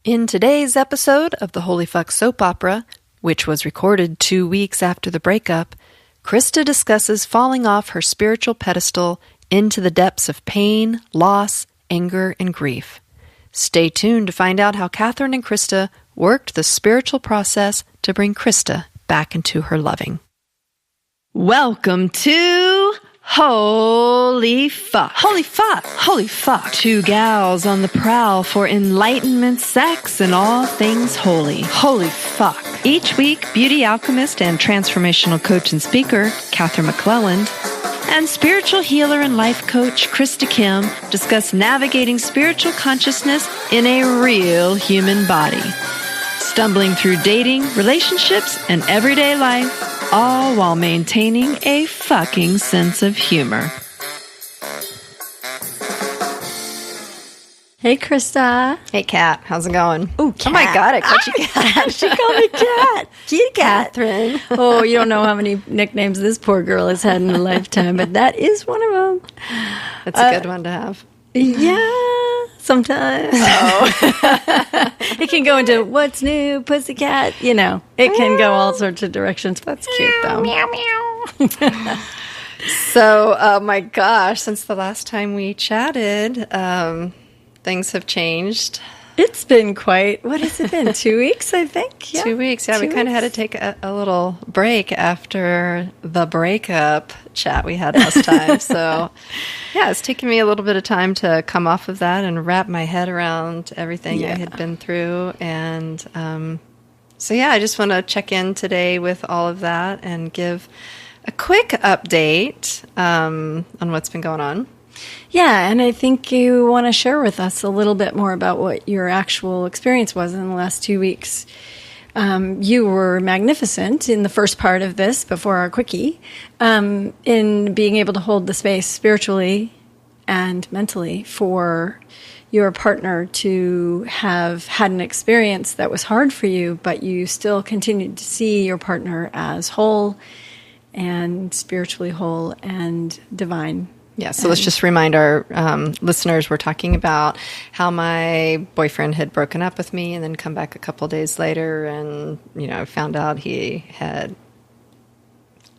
In today's episode of the Holy Fuck Soap Opera, which was recorded 2 weeks after the breakup, Krista discusses falling off her spiritual pedestal into the depths of pain, loss, anger, and grief. Stay tuned to find out how Katherine and Krista worked the spiritual process to bring Krista back into her loving. Welcome to Holy Fuck. Holy Fuck. Holy Fuck. Two gals on the prowl for enlightenment, sex, and all things holy. Holy Fuck. Each week, beauty alchemist and transformational coach and speaker, Katherine McClelland, and spiritual healer and life coach, Krista Kim, discuss navigating spiritual consciousness in a real human body. Stumbling through dating, relationships, and everyday life, all while maintaining a fucking sense of humor. Hey, Krista. Hey, Kat. How's it going? Ooh, Kat. Oh, my God. I caught you, Kat. She called me Kat. Kitty Kat. Katherine. Oh, you don't know how many nicknames this poor girl has had in a lifetime, but that is one of them. That's a good one to have. Yeah, sometimes. Oh. It can go into what's new, pussycat. You know, it can go all sorts of directions. That's cute, though. Meow, meow. So, oh my gosh, since the last time we chatted, things have changed. It's been quite, what has it been, 2 weeks, I think? Yeah. 2 weeks, yeah. We kind of had to take a little break after the breakup chat we had last time. So, yeah, it's taken me a little bit of time to come off of that and wrap my head around everything I had been through. And so, yeah, I just want to check in today with all of that and give a quick update on what's been going on. Yeah, and I think you want to share with us a little bit more about what your actual experience was in the last 2 weeks. You were magnificent in the first part of this, before our quickie, in being able to hold the space spiritually and mentally for your partner to have had an experience that was hard for you, but you still continued to see your partner as whole and spiritually whole and divine. Yeah, so let's just remind our listeners, we're talking about how my boyfriend had broken up with me and then come back a couple days later and, you know, found out he had,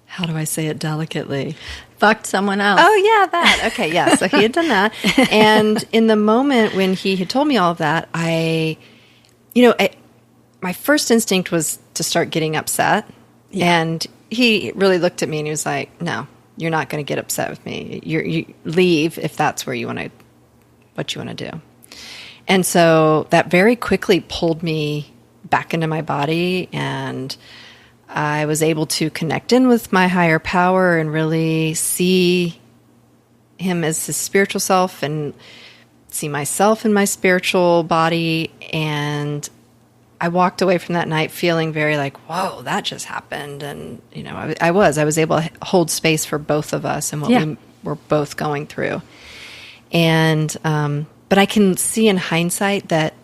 how do I say it delicately? Fucked someone else. Oh, yeah, that. Okay, yeah, so he had done that. And in the moment when he had told me all of that, my first instinct was to start getting upset. Yeah. And he really looked at me and he was like, no. You're not going to get upset with me. You leave if that's where what you want to do. And so that very quickly pulled me back into my body, and I was able to connect in with my higher power and really see him as his spiritual self and see myself in my spiritual body. And I walked away from that night feeling very like, whoa, that just happened. And, you know, I was able to hold space for both of us and what we were both going through. And, but I can see in hindsight that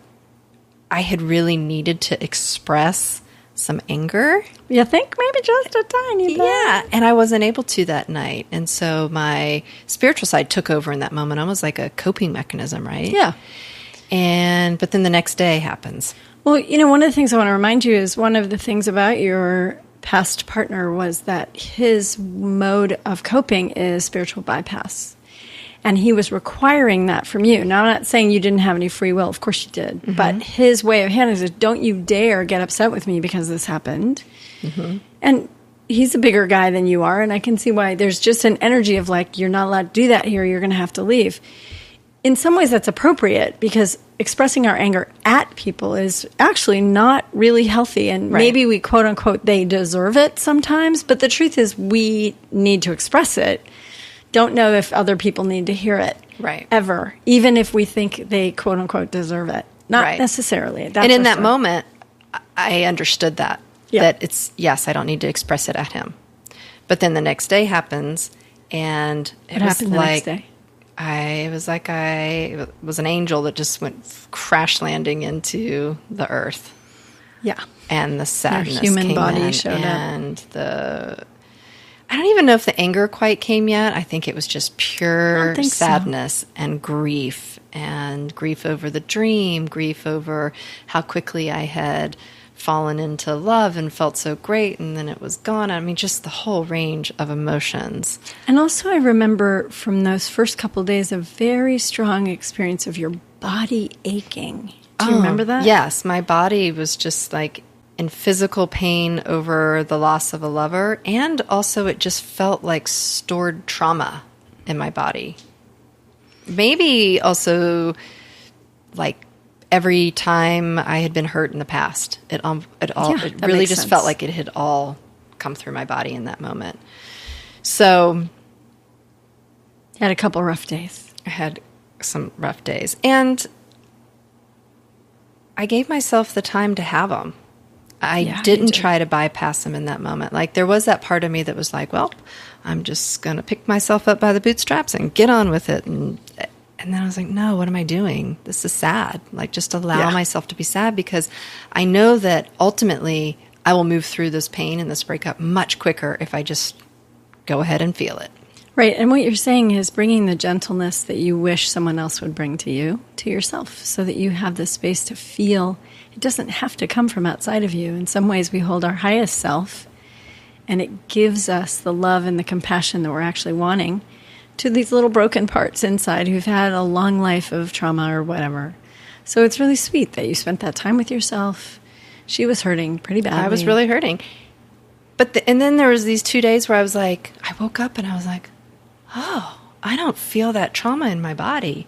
I had really needed to express some anger. You think maybe just a tiny bit? Yeah. And I wasn't able to that night. And so my spiritual side took over in that moment, almost like a coping mechanism, right? Yeah. But then the next day happens. Well, you know, one of the things I want to remind you is one of the things about your past partner was that his mode of coping is spiritual bypass. And he was requiring that from you. Now, I'm not saying you didn't have any free will. Of course you did. Mm-hmm. But his way of handling it is, don't you dare get upset with me because this happened. Mm-hmm. And he's a bigger guy than you are. And I can see why there's just an energy of like, you're not allowed to do that here. You're going to have to leave. In some ways, that's appropriate because expressing our anger at people is actually not really healthy. And maybe we, quote unquote, they deserve it sometimes. But the truth is we need to express it. Don't know if other people need to hear it. Right. Ever. Even if we think they, quote unquote, deserve it. Not necessarily. That's and in that moment, I understood that. Yeah. That it's, yes, I don't need to express it at him. But then the next day happens and it was like... next day? It was like I was an angel that just went crash landing into the earth. Yeah. And the sadness Your human came body in, showed and up. I don't even know if the anger quite came yet. I think it was just pure sadness and grief and grief over the dream, grief over how quickly I had fallen into love and felt so great, and then it was gone. I mean, just the whole range of emotions. And also I remember from those first couple of days a very strong experience of your body aching. Do you remember that? Yes, my body was just like in physical pain over the loss of a lover, and also it just felt like stored trauma in my body. Maybe also like every time I had been hurt in the past, it really just felt like it had all come through my body in that moment. So you had a couple rough days. I had some rough days, and I gave myself the time to have them. I didn't try to bypass them in that moment. Like, there was that part of me that was like, well, I'm just going to pick myself up by the bootstraps and get on with it. And then I was like, no, what am I doing? This is sad. Like, just allow myself to be sad, because I know that ultimately I will move through this pain and this breakup much quicker if I just go ahead and feel it. Right. And what you're saying is bringing the gentleness that you wish someone else would bring to you, to yourself, so that you have the space to feel. It doesn't have to come from outside of you. In some ways, we hold our highest self, and it gives us the love and the compassion that we're actually wanting to these little broken parts inside who've had a long life of trauma or whatever. So it's really sweet that you spent that time with yourself. She was hurting pretty badly. I was really hurting. And then there was these 2 days where I was like, I woke up and I was like, oh, I don't feel that trauma in my body.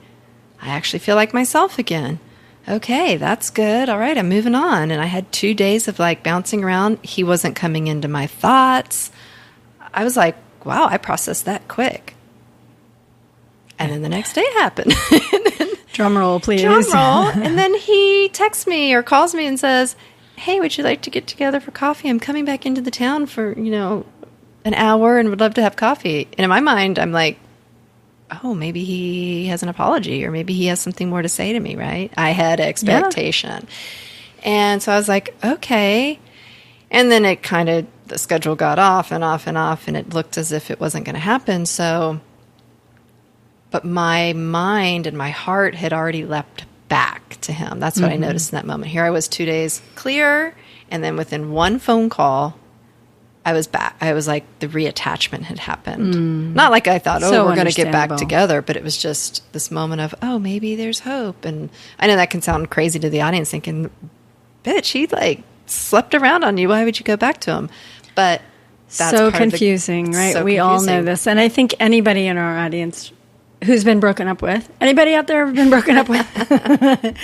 I actually feel like myself again. Okay, that's good. All right, I'm moving on. And I had 2 days of like bouncing around. He wasn't coming into my thoughts. I was like, wow, I processed that quick. And then the next day happened. Drum roll, please. Drum roll. And then he texts me or calls me and says, hey, would you like to get together for coffee? I'm coming back into the town for, an hour and would love to have coffee. And in my mind, I'm like, oh, maybe he has an apology, or maybe he has something more to say to me, right? I had expectation. Yeah. And so I was like, okay. And then the schedule got off and off and off, and it looked as if it wasn't going to happen. But my mind and my heart had already leapt back to him. That's what I noticed in that moment. Here I was 2 days clear, and then within one phone call, I was back. I was like, the reattachment had happened. Not like I thought, we're going to get back together, but it was just this moment of, oh, maybe there's hope. And I know that can sound crazy to the audience, thinking, bitch, he like slept around on you. Why would you go back to him? But that's so confusing, right? So we all know this. And I think anybody in our audience who's been broken up with, anybody out there ever been broken up with?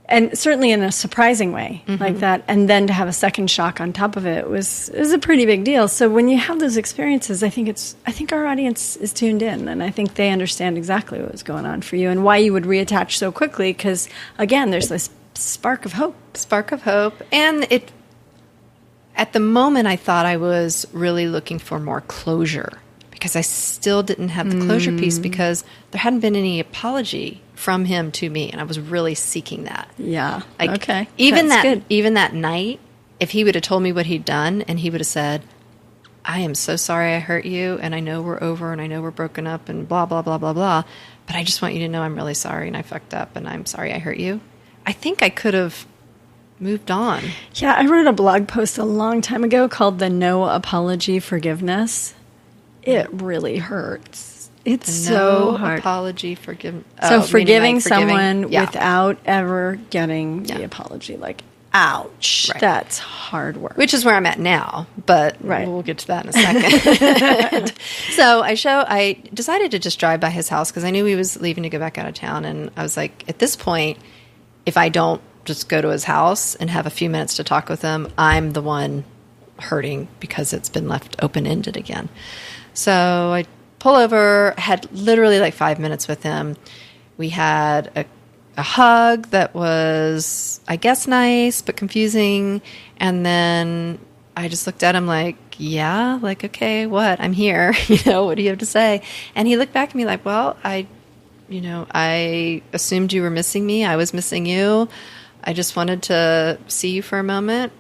And certainly in a surprising way like that. And then to have a second shock on top of it is a pretty big deal. So when you have those experiences, I think our audience is tuned in, and I think they understand exactly what was going on for you and why you would reattach so quickly. Because again, there's this spark of hope. And at the moment, I thought I was really looking for more closure, because I still didn't have the closure piece, because there hadn't been any apology from him to me, and I was really seeking that. Yeah. Like, okay. Even That's that night, if he would have told me what he'd done, and he would have said, I am so sorry I hurt you, and I know we're over, and I know we're broken up, and blah, blah, blah, blah, blah, but I just want you to know I'm really sorry, and I fucked up, and I'm sorry I hurt you. I think I could have moved on. Yeah, I wrote a blog post a long time ago called The No Apology Forgiveness. It really hurts. It's so hard. Apology, forgiveness. So forgiving someone without ever getting the apology, like, ouch, that's hard work. Which is where I'm at now, but we'll get to that in a second. So I decided to just drive by his house, because I knew he was leaving to go back out of town, and I was like, at this point, if I don't just go to his house and have a few minutes to talk with him, I'm the one hurting, because it's been left open-ended again. So I pull over, had literally like 5 minutes with him. We had a hug that was, I guess, nice, but confusing. And then I just looked at him like, yeah, like, okay, what? I'm here. What do you have to say? And he looked back at me like, well, I assumed you were missing me. I was missing you. I just wanted to see you for a moment.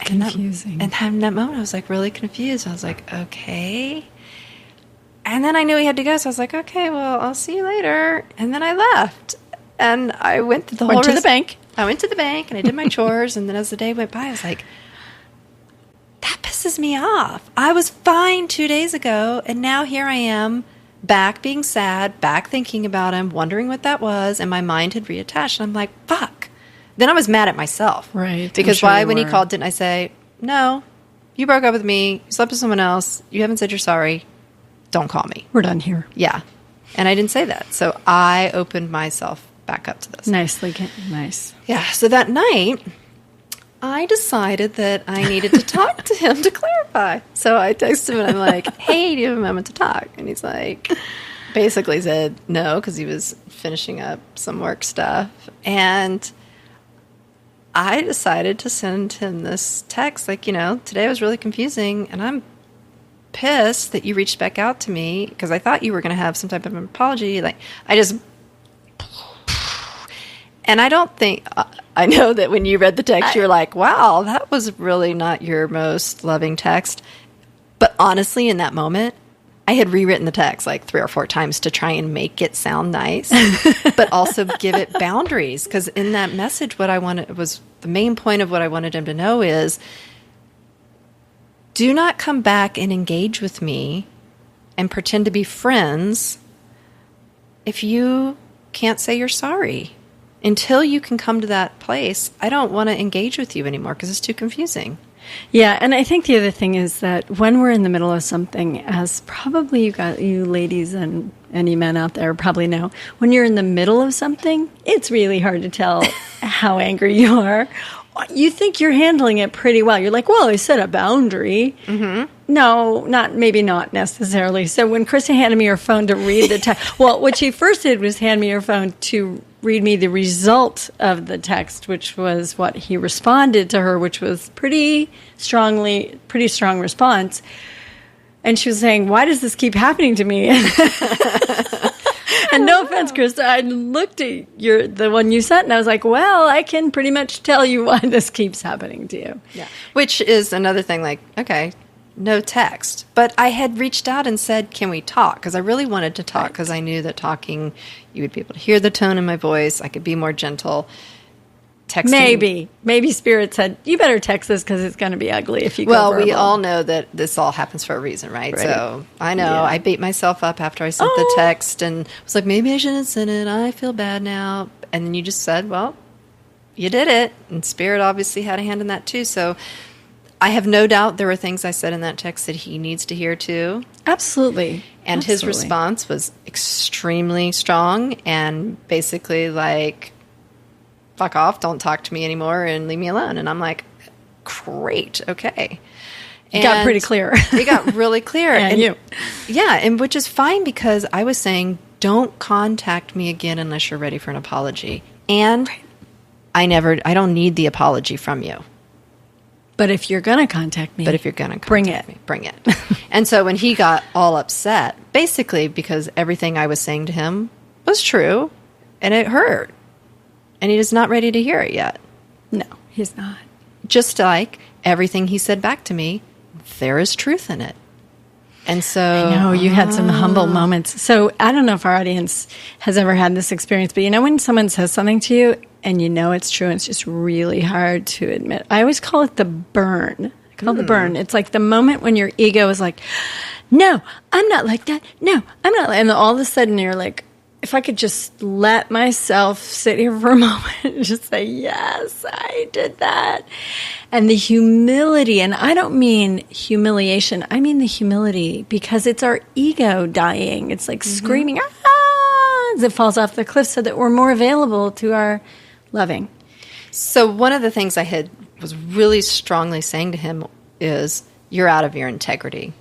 Confusing. And in that moment, I was like really confused. I was like, okay. And then I knew he had to go, so I was like, okay, well, I'll see you later. And then I left. And I went to the Went to the bank. I went to the bank, and I did my chores. And then as the day went by, I was like, that pisses me off. I was fine 2 days ago, and now here I am, back being sad, back thinking about him, wondering what that was, and my mind had reattached. And I'm like, fuck. Then I was mad at myself. Right. Because when he called, didn't I say, no, you broke up with me, you slept with someone else, you haven't said you're sorry, don't call me. We're done here. Yeah. And I didn't say that. So I opened myself back up to this. Nice. Yeah. So that night, I decided that I needed to talk to him to clarify. So I texted him and I'm like, hey, do you have a moment to talk? And he's like, basically said no, because he was finishing up some work stuff. And I decided to send him this text like, today was really confusing and I'm pissed that you reached back out to me because I thought you were going to have some type of an apology. And I don't think, I know that when you read the text, you're like, wow, that was really not your most loving text. But honestly, in that moment, I had rewritten the text like 3 or 4 times to try and make it sound nice, but also give it boundaries. Because in that message, what I wanted was the main point of what I wanted him to know is, do not come back and engage with me and pretend to be friends if you can't say you're sorry. Until you can come to that place, I don't want to engage with you anymore because it's too confusing. Yeah, and I think the other thing is that when we're in the middle of something, as probably you ladies and any men out there probably know, when you're in the middle of something, it's really hard to tell how angry you are. You think you're handling it pretty well. You're like, well, I set a boundary. Mm-hmm. No, maybe not necessarily. So when Krista handed me her phone to read the text, well, what she first did was hand me her phone to read me the result of the text, which was what he responded to her, which was pretty strong response. And she was saying, why does this keep happening to me? And no offense, Krista, I looked at the one you sent, and I was like, well, I can pretty much tell you why this keeps happening to you. Yeah. Which is another thing, like, okay, no text. But I had reached out and said, can we talk? Because I really wanted to talk, because I knew that talking, you would be able to hear the tone in my voice. I could be more gentle. Texting. Maybe Spirit said, you better text this because it's going to be ugly if you go Well, verbal. we all know that this all happens for a reason, right? So I know I beat myself up after I sent the text and was like, maybe I shouldn't have sent it. I feel bad now. And then you just said, well, you did it. And Spirit obviously had a hand in that too. So I have no doubt there were things I said in that text that he needs to hear too. Absolutely. And his response was extremely strong and basically like, fuck off, don't talk to me anymore and leave me alone. And I'm like, great, okay. It got pretty clear. It got really clear. And you. Yeah, and which is fine because I was saying, don't contact me again unless you're ready for an apology. And I don't need the apology from you. But if you're going to contact me, bring it. And so when he got all upset, basically because everything I was saying to him was true and it hurt. And he is not ready to hear it yet. No, he's not. Just like everything he said back to me, there is truth in it. And so... I know, you had some humble moments. So I don't know if our audience has ever had this experience, but when someone says something to you and you know it's true and it's just really hard to admit. I always call it the burn. I call it the burn. It's like the moment when your ego is like, no, I'm not like that. No, I'm not. And all of a sudden you're like, if I could just let myself sit here for a moment and just say, yes, I did that. And the humility, and I don't mean humiliation, I mean the humility, because it's our ego dying. It's like screaming, as it falls off the cliff so that we're more available to our loving. So one of the things I was really strongly saying to him is, you're out of your integrity.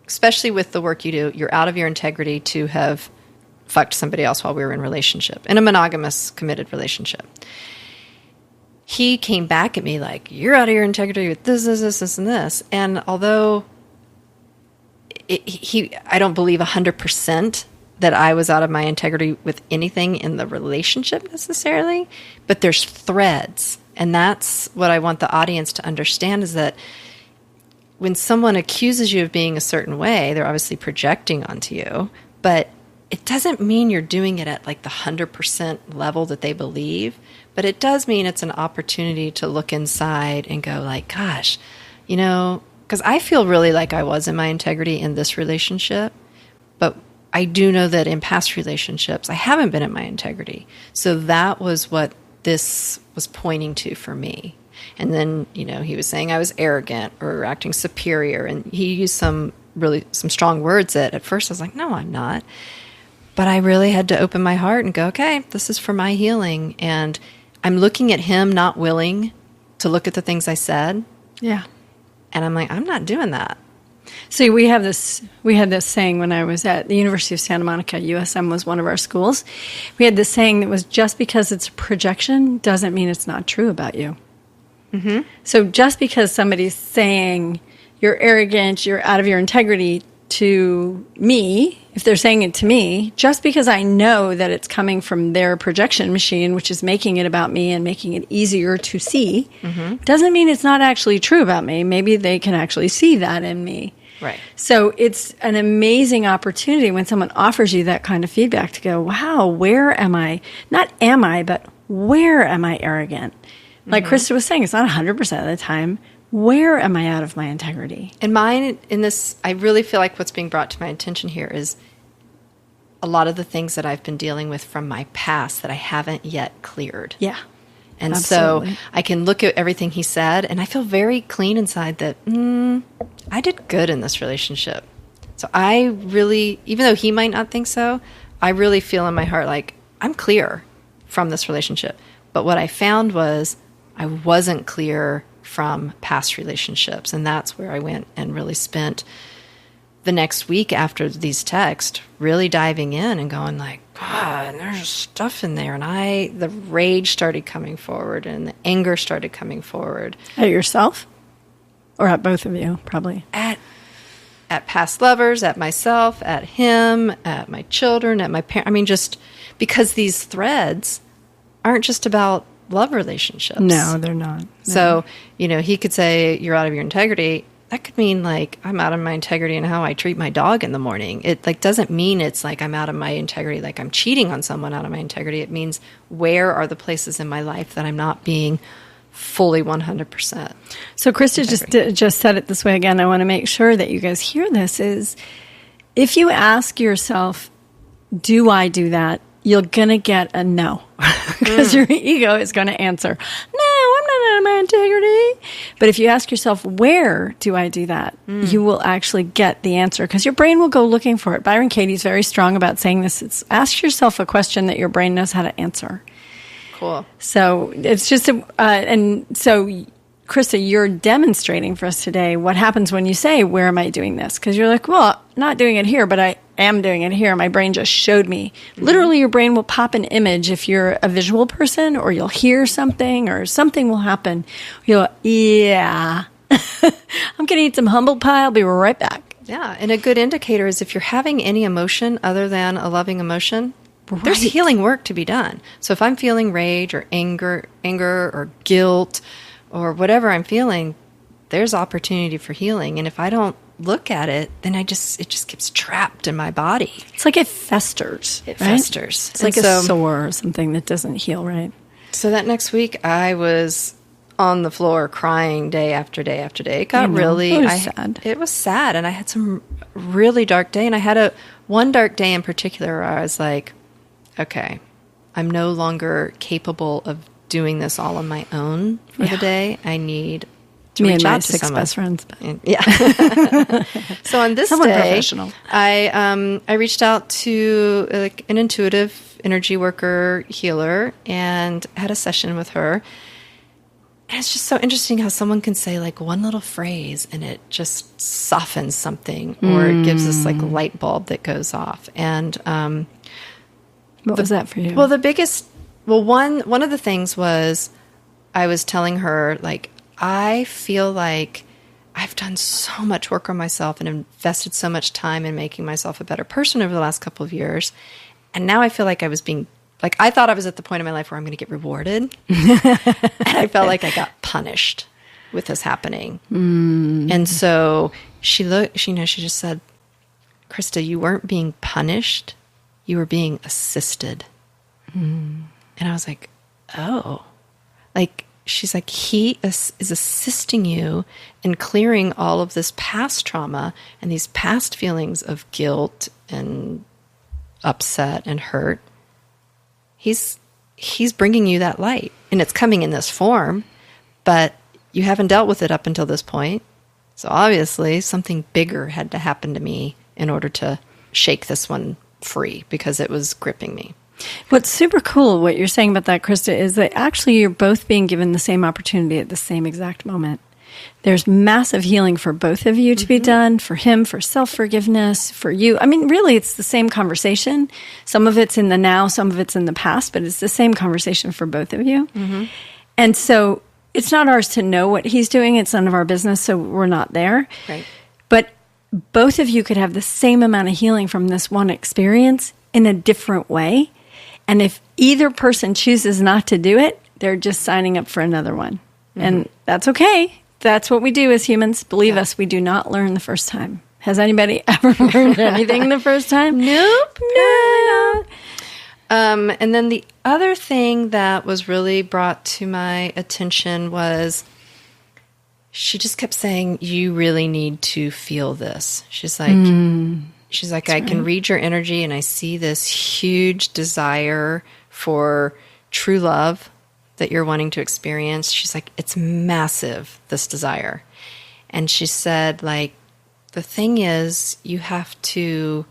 Especially with the work you do, you're out of your integrity to have fucked somebody else while we were in a monogamous, committed relationship. He came back at me like, you're out of your integrity with this, and this. And although I don't believe 100% that I was out of my integrity with anything in the relationship necessarily, but there's threads. And that's what I want the audience to understand is that when someone accuses you of being a certain way, they're obviously projecting onto you, but it doesn't mean you're doing it at like the 100% level that they believe, but it does mean it's an opportunity to look inside and go like, gosh, you know, because I feel really like I was in my integrity in this relationship, but I do know that in past relationships, I haven't been in my integrity. So that was what this was pointing to for me. And then, you know, he was saying I was arrogant or acting superior. And he used some strong words that at first I was like, no, I'm not. But I really had to open my heart and go, okay, this is for my healing. And I'm looking at him not willing to look at the things I said. Yeah. And I'm like, I'm not doing that. See, we had this saying when I was at the University of Santa Monica. USM was one of our schools. We had this saying that was, just because it's a projection doesn't mean it's not true about you. Mm-hmm. So just because somebody's saying you're arrogant, you're out of your integrity to me, if they're saying it to me, just because I know that it's coming from their projection machine, which is making it about me and making it easier to see, doesn't mean it's not actually true about me. Maybe they can actually see that in me. Right. So it's an amazing opportunity when someone offers you that kind of feedback to go, wow, where am I? Not am I, but where am I arrogant? Like Krista was saying, it's not 100% of the time. Where am I out of my integrity? And mine, in this, I really feel like what's being brought to my attention here is a lot of the things that I've been dealing with from my past that I haven't yet cleared. Yeah. And Absolutely. so I can look at everything he said, and I feel very clean inside that I did good in this relationship. So I really, even though he might not think so, I really feel in my heart like I'm clear from this relationship. But what I found was I wasn't clear from past relationships. And that's where I went and really spent the next week after these texts really diving in and going like, God, there's stuff in there. And the rage started coming forward and the anger started coming forward. At yourself? Or at both of you, probably? At past lovers, at myself, at him, at my children, at my parents. I mean, just because these threads aren't just about love relationships. No, they're not. No. So, you know, he could say you're out of your integrity. That could mean like I'm out of my integrity in how I treat my dog in the morning. It like doesn't mean it's like I'm out of my integrity, like I'm cheating on someone out of my integrity. It means where are the places in my life that I'm not being fully 100%. So Krista just said it this way again. I want to make sure that you guys hear this is if you ask yourself, do I do that? You're going to get a no because your ego is going to answer, no, I'm not out of my integrity. But if you ask yourself, where do I do that? You will actually get the answer because your brain will go looking for it. Byron Katie's very strong about saying this. It's ask yourself a question that your brain knows how to answer. Cool. So it's just, and so Krista, you're demonstrating for us today what happens when you say, where am I doing this? Because you're like, well, not doing it here, but I am doing it here. My brain just showed me. Literally, your brain will pop an image if you're a visual person, or you'll hear something, or something will happen. You'll go, yeah, I'm going to eat some humble pie. I'll be right back. Yeah, and a good indicator is if you're having any emotion other than a loving emotion, there's healing work to be done. So if I'm feeling rage or anger or guilt or whatever I'm feeling, there's opportunity for healing. And if I don't look at it, then it just gets trapped in my body. It's like it festers. It right? festers. It's like a sore or something that doesn't heal right. So that next week, I was on the floor crying day after day after day. It got really... It was sad. It was sad. And I had some really dark day. And I had one dark day in particular where I was like, okay, I'm no longer capable of doing this all on my own for the day. I need to reach out to someone. Best friends. Yeah. So on this someone day, professional. I reached out to like an intuitive energy worker healer and had a session with her. And it's just so interesting how someone can say like one little phrase and it just softens something or it gives this like light bulb that goes off. And what was that for you? Well, one of the things was I was telling her, like, I feel like I've done so much work on myself and invested so much time in making myself a better person over the last couple of years. And now I feel like I thought I was at the point in my life where I'm going to get rewarded. And I felt like I got punished. with this happening. And so she just said, Krista, you weren't being punished. You were being assisted. And I was like, oh, like, she's like, he is assisting you in clearing all of this past trauma and these past feelings of guilt and upset and hurt. He's bringing you that light, and it's coming in this form, but you haven't dealt with it up until this point. So obviously something bigger had to happen to me in order to shake this one free, because it was gripping me. What's super cool, what you're saying about that, Krista, is that actually you're both being given the same opportunity at the same exact moment. There's massive healing for both of you to be done, for him, for self-forgiveness, for you. I mean, really, it's the same conversation. Some of it's in the now, some of it's in the past, but it's the same conversation for both of you. And so it's not ours to know what he's doing. It's none of our business, so we're not there. Right. But both of you could have the same amount of healing from this one experience in a different way. And if either person chooses not to do it, they're just signing up for another one. And that's okay. That's what we do as humans. Believe us, we do not learn the first time. Has anybody ever learned anything the first time? Nope. No. And then the other thing that was really brought to my attention was she just kept saying, you really need to feel this. She's like, I can read your energy, and I see this huge desire for true love that you're wanting to experience. She's like, it's massive, this desire. And she said, like, the thing is, you have to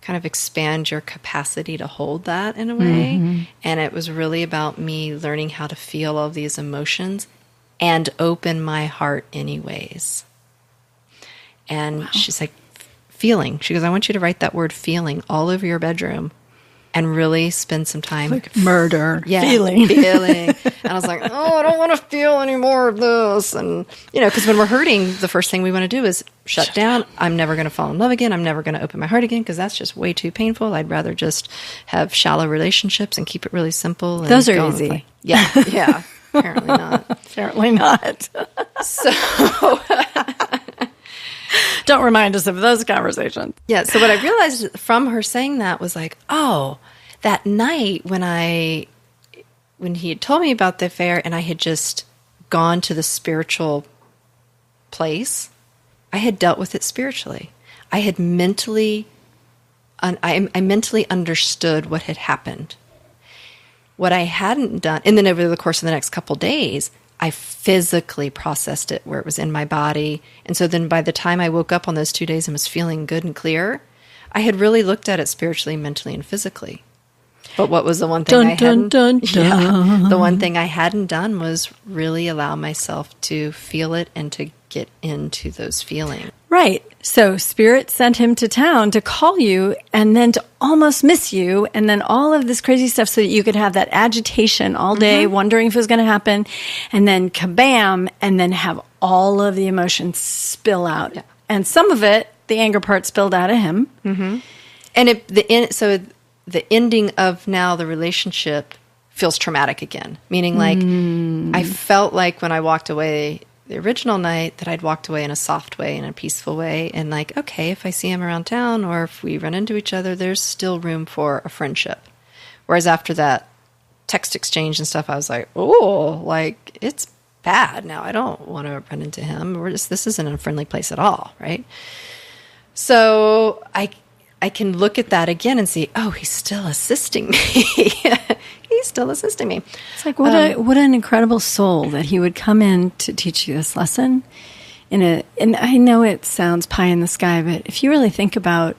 kind of expand your capacity to hold that in a way. And it was really about me learning how to feel all these emotions and open my heart anyways. And she's like, feeling. She goes, I want you to write that word feeling all over your bedroom and really spend some time. Like murder. Feeling. And I was like, oh, I don't want to feel any more of this. And, because when we're hurting, the first thing we want to do is shut down. I'm never going to fall in love again. I'm never going to open my heart again, because that's just way too painful. I'd rather just have shallow relationships and keep it really simple. And those are easy. Yeah. Apparently not. Apparently not. So... Don't remind us of those conversations. Yeah, so what I realized from her saying that was like, oh, that night when he had told me about the affair and I had just gone to the spiritual place, I had dealt with it spiritually. I had mentally understood what had happened. What I hadn't done, and then over the course of the next couple days, I physically processed it where it was in my body. And so then by the time I woke up on those 2 days and was feeling good and clear, I had really looked at it spiritually, mentally, and physically. But what was the one thing the one thing I hadn't done was really allow myself to feel it and to get into those feelings. Right. So Spirit sent him to town to call you and then to almost miss you, and then all of this crazy stuff so that you could have that agitation all day, wondering if it was going to happen, and then kabam, and then have all of the emotions spill out. Yeah. And some of it, the anger part, spilled out of him. And so the ending of now the relationship feels traumatic again, meaning like I felt like when I walked away the original night that I'd walked away in a soft way, in a peaceful way, and like, okay, if I see him around town or if we run into each other, there's still room for a friendship. Whereas after that text exchange and stuff, I was like, oh, like, it's bad now. I don't want to run into him. This isn't a friendly place at all, right? So I can look at that again and see, oh, he's still assisting me. He's still assisting me. It's like, what an incredible soul that he would come in to teach you this lesson. And I know it sounds pie in the sky, but if you really think about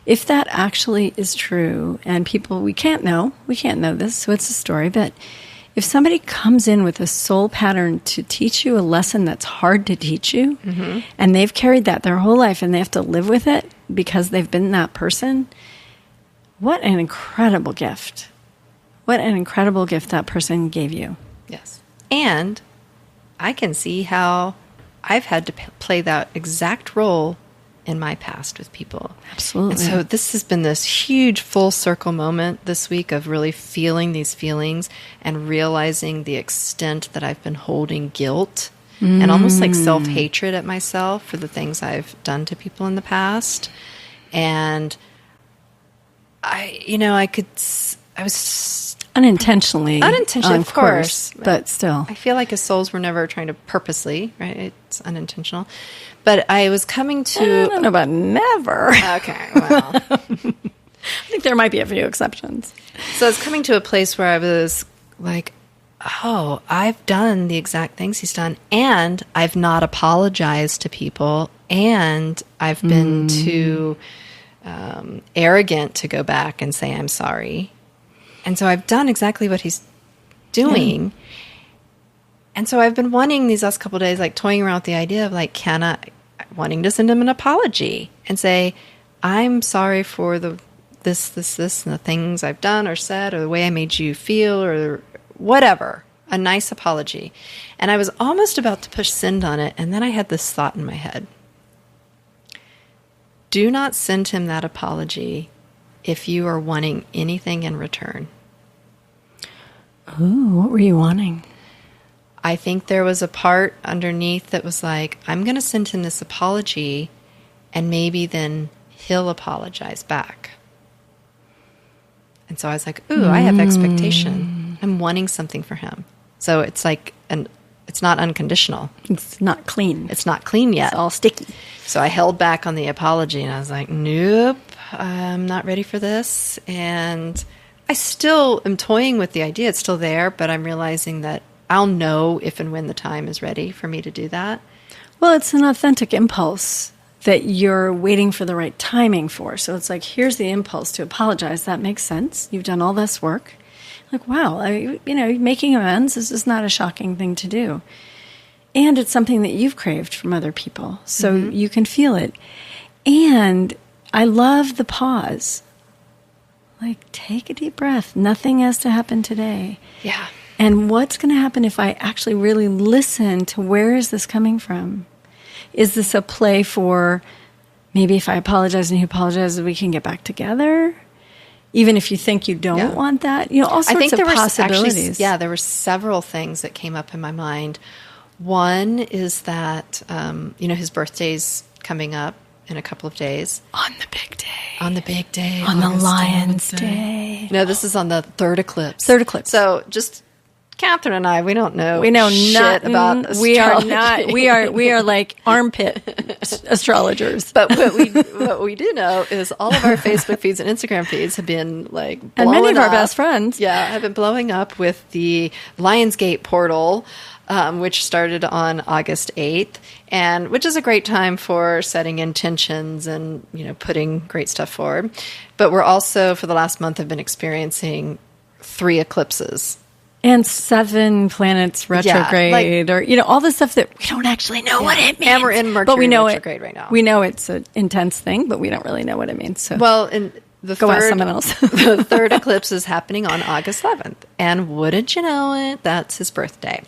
if that actually is true, and people, we can't know this, so it's a story, but if somebody comes in with a soul pattern to teach you a lesson that's hard to teach you, and they've carried that their whole life and they have to live with it because they've been that person, what an incredible gift. What an incredible gift that person gave you. Yes. And I can see how I've had to play that exact role in my past with people. Absolutely. And so this has been this huge full circle moment this week of really feeling these feelings and realizing the extent that I've been holding guilt and almost like self-hatred at myself for the things I've done to people in the past. And I was unintentionally, of course, but still, I feel like his souls were never trying to purposely, right? It's unintentional. But I was coming to... I don't know about never. Okay, well... I think there might be a few exceptions. So I was coming to a place where I was like, oh, I've done the exact things he's done, and I've not apologized to people, and I've been too arrogant to go back and say I'm sorry. And so I've done exactly what he's doing. Yeah. And so I've been wanting these last couple of days, like toying around with the idea of like, wanting to send him an apology and say, I'm sorry for this, and the things I've done or said, or the way I made you feel, or whatever, a nice apology. And I was almost about to push send on it. And then I had this thought in my head. Do not send him that apology if you are wanting anything in return. Ooh, what were you wanting? I think there was a part underneath that was like, I'm going to send him this apology, and maybe then he'll apologize back. And so I was like, ooh, I have expectation. I'm wanting something for him. So it's like, it's not unconditional. It's not clean. It's not clean yet. It's all sticky. So I held back on the apology, and I was like, nope, I'm not ready for this. And I still am toying with the idea. It's still there, but I'm realizing that I'll know if and when the time is ready for me to do that. Well, it's an authentic impulse that you're waiting for the right timing for. So it's like, here's the impulse to apologize. That makes sense. You've done all this work. Like, wow, making amends is just not a shocking thing to do. And it's something that you've craved from other people. So you can feel it. And I love the pause. Like, take a deep breath. Nothing has to happen today. Yeah. And what's going to happen if I actually really listen to where is this coming from? Is this a play for maybe if I apologize and he apologizes, we can get back together? Even if you think you don't want that? All sorts of possibilities. There were several things that came up in my mind. One is that, his birthday's coming up in a couple of days. On the big day. On the big day. On the Lion's Day. No, this is on the third eclipse. So just... Catherine and I, we don't know. We know shit nothing about astrology. We are not. We are like armpit astrologers. But what we do know is all of our Facebook feeds and Instagram feeds have been like blowing and many of up. Our best friends, have been blowing up with the Lionsgate Portal, which started on August 8th, and which is a great time for setting intentions and putting great stuff forward. But we're also for the last month have been experiencing 3 eclipses. And 7 planets retrograde, or all the stuff that we don't actually know what it means. And we're in Mercury retrograde right now. We know it's an intense thing, but we don't really know what it means. So, ask someone else. The third eclipse is happening on August 11th, and wouldn't you know it, that's his birthday.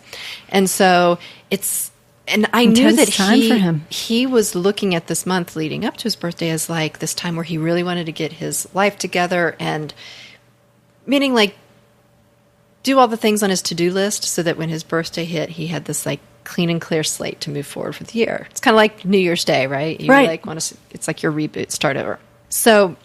And so I knew that time for him. He was looking at this month leading up to his birthday as like this time where he really wanted to get his life together, and meaning like. Do all the things on his to-do list so that when his birthday hit, he had this like clean and clear slate to move forward for the year. It's kind of like New Year's Day, right? You right. It's like your reboot, start over. So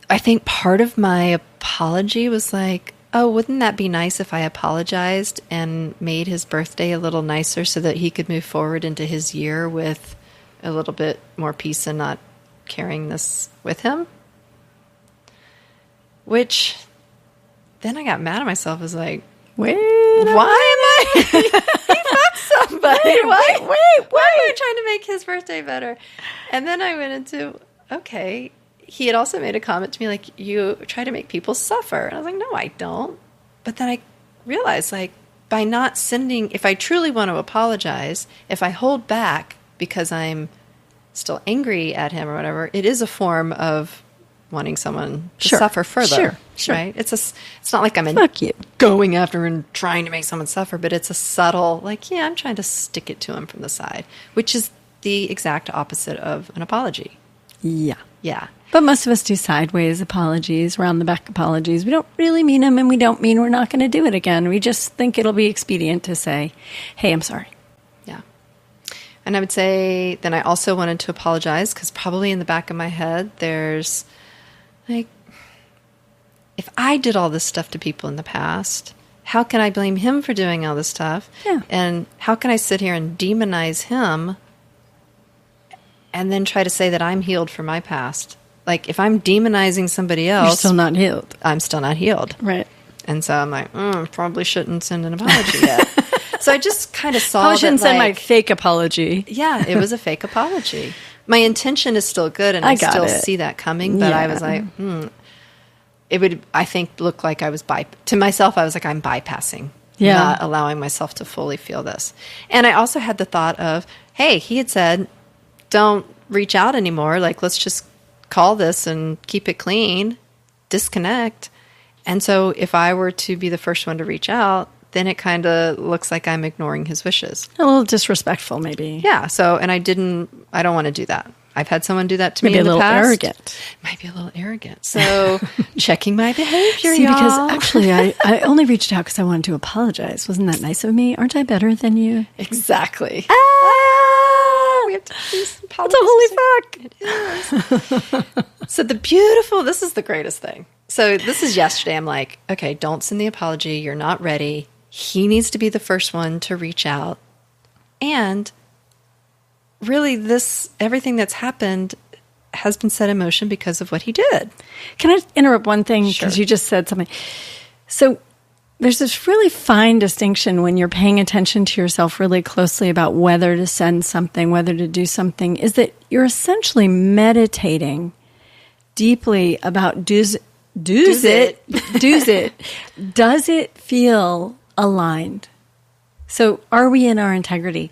I think part of my apology was like, oh, wouldn't that be nice if I apologized and made his birthday a little nicer so that he could move forward into his year with a little bit more peace and not carrying this with him? Which... Then I got mad at myself. I was like, why am I? He fucked somebody. Why am I trying to make his birthday better? And then I went into, okay, he had also made a comment to me like, you try to make people suffer. And I was like, no, I don't. But then I realized like by not sending, if I truly want to apologize, if I hold back because I'm still angry at him or whatever, it is a form of wanting someone to suffer further. Sure. Right? It's not like I'm going after and trying to make someone suffer, but it's a subtle, like, I'm trying to stick it to him from the side, which is the exact opposite of an apology. Yeah. Yeah. But most of us do sideways apologies, round the back apologies. We don't really mean them, and we don't mean we're not going to do it again. We just think it'll be expedient to say, hey, I'm sorry. And I would say then I also wanted to apologize because probably in the back of my head, there's like, if I did all this stuff to people in the past, how can I blame him for doing all this stuff? Yeah. And how can I sit here and demonize him and then try to say that I'm healed from my past? Like, if I'm demonizing somebody else... You're still not healed. I'm still not healed. Right. And so I'm like, probably shouldn't send an apology yet. So I just kind of saw I shouldn't send my like, fake apology. Yeah, it was a fake apology. My intention is still good, and I still see that coming, but I was like, it would, I think, look like I was to myself, I was like, I'm bypassing, not allowing myself to fully feel this. And I also had the thought of, hey, he had said, don't reach out anymore. Like, let's just call this and keep it clean, disconnect. And so if I were to be the first one to reach out, then it kind of looks like I'm ignoring his wishes. A little disrespectful, maybe. Yeah. So, and I don't want to do that. I've had someone do that to me in the past. Maybe a little arrogant. Might be a little arrogant. So checking my behavior, See, because actually I only reached out because I wanted to apologize. Wasn't that nice of me? Aren't I better than you? Exactly. We have to do some That's a holy fuck. It is. So this is the greatest thing. So this is yesterday. I'm like, okay, don't send the apology. You're not ready. He needs to be the first one to reach out. And really, everything that's happened has been set in motion because of what he did. Can I interrupt one thing? Sure. Because you just said something. So there's this really fine distinction when you're paying attention to yourself really closely about whether to send something, whether to do something, is that you're essentially meditating deeply about does it feel aligned? So are we in our integrity?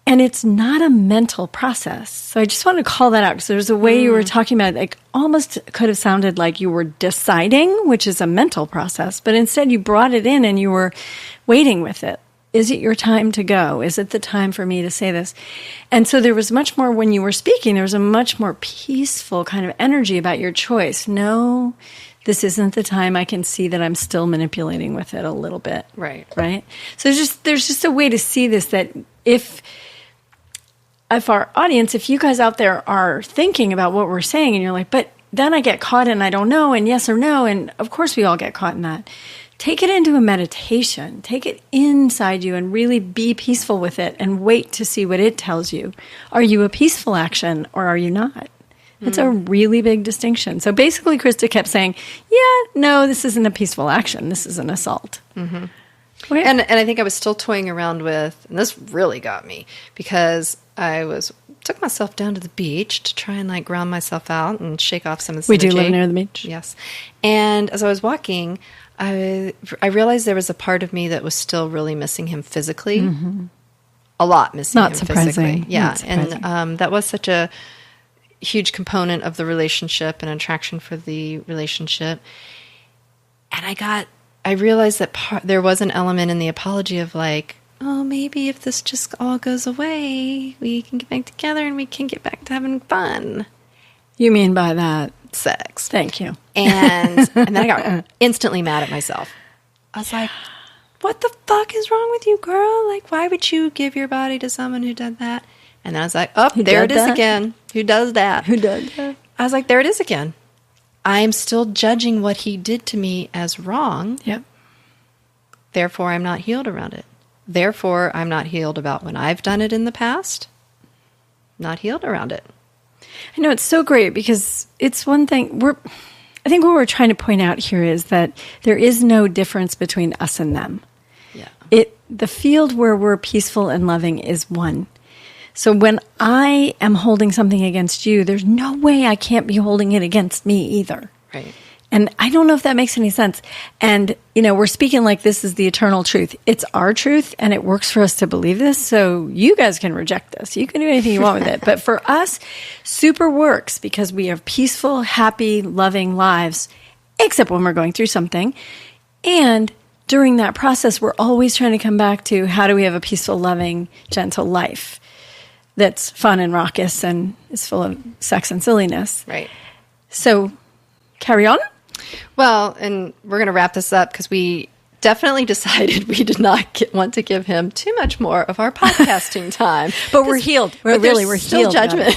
And it's not a mental process. So I just want to call that out because there's a way you were talking about, like almost could have sounded like you were deciding, which is a mental process, but instead you brought it in and you were waiting with it. Is it your time to go? Is it the time for me to say this? And so there was much more, when you were speaking, there was a much more peaceful kind of energy about your choice. No, this isn't the time. I can see that I'm still manipulating with it a little bit. Right. Right? So there's just a way to see this, that if our audience, if you guys out there are thinking about what we're saying and you're like, but then I get caught and I don't know, and yes or no, and of course we all get caught in that. Take it into a meditation. Take it inside you and really be peaceful with it and wait to see what it tells you. Are you a peaceful action or are you not? It's a really big distinction. So basically, Krista kept saying, yeah, no, this isn't a peaceful action. This is an assault. Mm-hmm. Okay. And I think I was still toying around with, and this really got me, because took myself down to the beach to try and like ground myself out and shake off some of the We do live near the beach. Yes. And as I was walking, I realized there was a part of me that was still really missing him physically. Mm-hmm. A lot missing him physically. Yeah. And that was such a huge component of the relationship and attraction for the relationship. And I realized that there was an element in the apology of like, oh, maybe if this just all goes away, we can get back together and we can get back to having fun. You mean by that? Sex. Thank you. And then I got instantly mad at myself. I was like, what the fuck is wrong with you, girl? Like, why would you give your body to someone who did that? And then I was like, oh, there it is again. Who does that? Who does that? I was like, there it is again. I'm still judging what he did to me as wrong. Yep. Therefore, I'm not healed around it. Therefore, I'm not healed about when I've done it in the past. Not healed around it. I know, it's so great because it's one thing I think what we're trying to point out here is that there is no difference between us and them. Yeah. The field where we're peaceful and loving is one. So when I am holding something against you, there's no way I can't be holding it against me either. Right. And I don't know if that makes any sense. And, we're speaking like this is the eternal truth. It's our truth, and it works for us to believe this. So you guys can reject this. You can do anything you want with it. But for us, super works because we have peaceful, happy, loving lives, except when we're going through something. And during that process, we're always trying to come back to how do we have a peaceful, loving, gentle life that's fun and raucous and is full of sex and silliness. Right. So carry on. Well, and we're going to wrap this up because we definitely decided we did not want to give him too much more of our podcasting time. But we're healed. We're still healed. Judgment.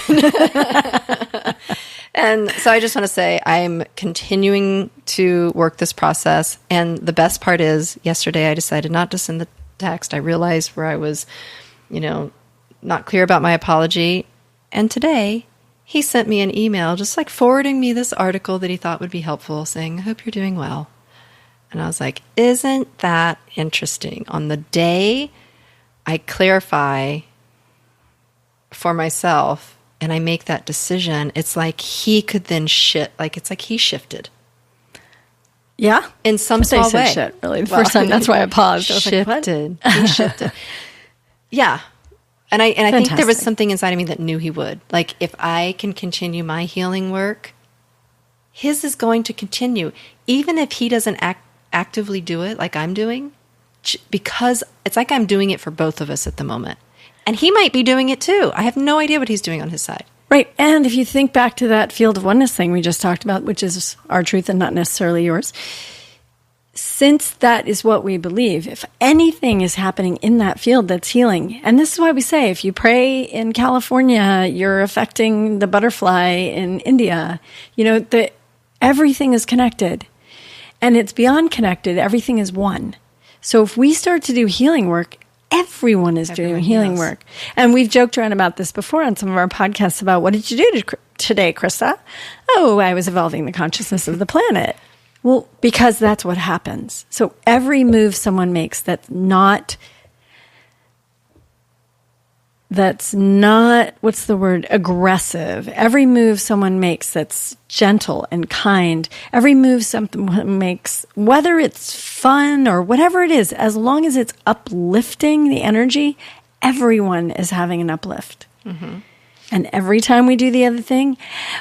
And so I just want to say I'm continuing to work this process. And the best part is yesterday I decided not to send the text. I realized where I was, not clear about my apology. And today he sent me an email just like forwarding me this article that he thought would be helpful, saying, I hope you're doing well. And I was like, isn't that interesting? On the day I clarify for myself and I make that decision, it's like he could then it's like he shifted. Yeah? In some small way. Shit, really. The first time, that's why I paused. I was shifted. Like, what? He shifted. Yeah. And I think there was something inside of me that knew he would. Like, if I can continue my healing work, his is going to continue. Even if he doesn't actively do it like I'm doing, because it's like I'm doing it for both of us at the moment. And he might be doing it too. I have no idea what he's doing on his side. Right. And if you think back to that field of oneness thing we just talked about, which is our truth and not necessarily yours, since that is what we believe, if anything is happening in that field that's healing, and this is why we say if you pray in California, you're affecting the butterfly in India, everything is connected. And it's beyond connected. Everything is one. So if we start to do healing work, everyone is doing healing work. And we've joked around about this before on some of our podcasts about what did you do today, Krista? Oh, I was evolving the consciousness of the planet. Well, because that's what happens. So every move someone makes that's not, what's the word, aggressive. Every move someone makes that's gentle and kind, every move someone makes, whether it's fun or whatever it is, as long as it's uplifting the energy, everyone is having an uplift. Mm-hmm. And every time we do the other thing,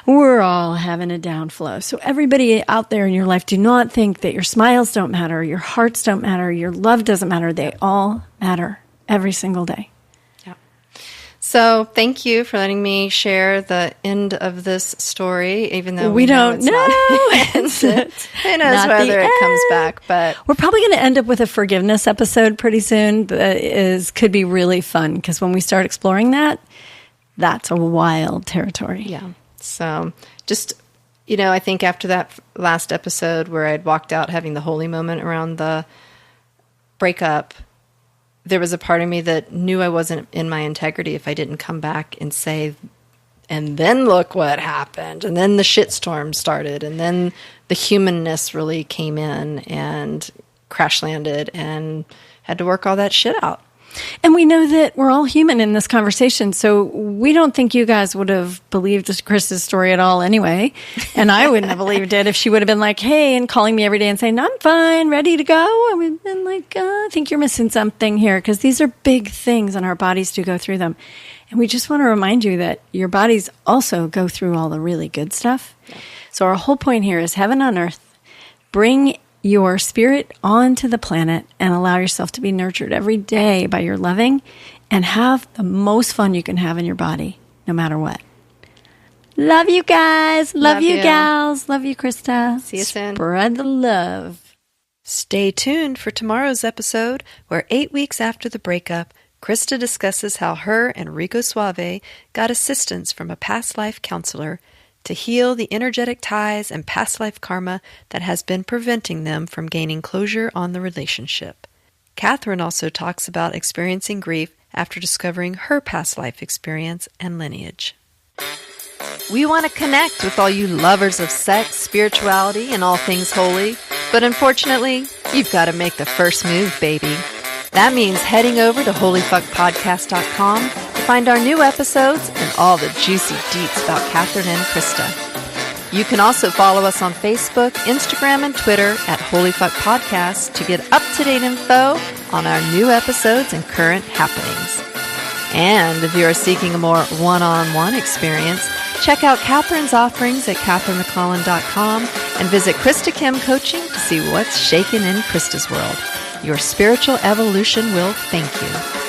we're all having a downflow. So everybody out there in your life, do not think that your smiles don't matter, your hearts don't matter, your love doesn't matter. They all matter every single day. So thank you for letting me share the end of this story, even though we don't know. Who knows whether it comes back, but we're probably going to end up with a forgiveness episode pretty soon that could be really fun because when we start exploring that, that's a wild territory. Yeah. So just, I think after that last episode where I'd walked out having the holy moment around the breakup, there was a part of me that knew I wasn't in my integrity if I didn't come back and say, and then look what happened. And then the shitstorm started. And then the humanness really came in and crash landed and had to work all that shit out. And we know that we're all human in this conversation, so we don't think you guys would have believed Krista's story at all anyway. And I wouldn't have believed it if she would have been like, hey, and calling me every day and saying, I'm fine, ready to go. I would have been like, I think you're missing something here, because these are big things and our bodies do go through them. And we just want to remind you that your bodies also go through all the really good stuff. Yeah. So our whole point here is heaven on earth. Bring your spirit onto the planet and allow yourself to be nurtured every day by your loving and have the most fun you can have in your body, no matter what. Love you guys. Love you gals. Love you, Krista. See you soon. Spread the love. Stay tuned for tomorrow's episode where 8 weeks after the breakup, Krista discusses how her and Rico Suave got assistance from a past life counselor to heal the energetic ties and past life karma that has been preventing them from gaining closure on the relationship. Katherine also talks about experiencing grief after discovering her past life experience and lineage. We want to connect with all you lovers of sex, spirituality, and all things holy, but unfortunately, you've got to make the first move, baby. That means heading over to holyfuckpodcast.com to find our new episodes and all the juicy deets about Katherine and Krista. You can also follow us on Facebook, Instagram, and Twitter at holyfuckpodcast to get up-to-date info on our new episodes and current happenings. And if you are seeking a more one-on-one experience, check out Katherine's offerings at katherinemclellan.com and visit Krista Kim Coaching to see what's shaking in Krista's world. Your spiritual evolution will thank you.